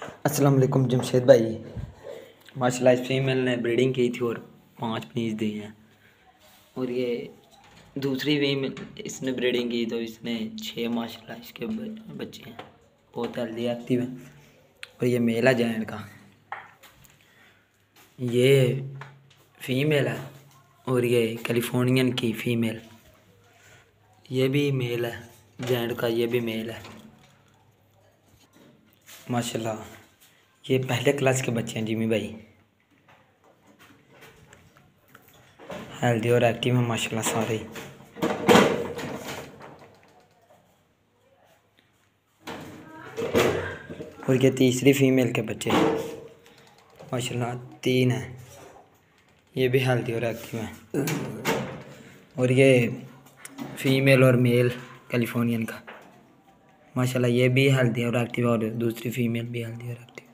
अस्सलाम वालेकुम जमशेद भाई। माशाल्लाह इस फीमेल ने ब्रीडिंग की थी और 5 पीस दिए हैं। और ये दूसरी फीमेल इसने ब्रीडिंग की तो इसने 6 माशाल्लाह इसके बच्चे हैं। बहुत हेल्दी एक्टिव है। और ये मेल है जायंट का, ये फीमेल है। और ये कैलिफोर्नियन की फ़ीमेल, ये भी मेल है जायंट का, ये भी मेल है माशाल्लाह। ये पहले क्लास के बच्चे हैं जिमी भाई, हेल्दी और एक्टिव हैं माशाल्लाह सारे। और ये तीसरी फीमेल के बच्चे माशाल्लाह 3 हैं, ये भी हेल्दी और एक्टिव हैं। और ये फीमेल और मेल कैलिफोर्नियन का माशाल्लाह, ये भी हेल्दी और एक्टिव है और दूसरी फीमेल भी हेल्दी और एक्टिव।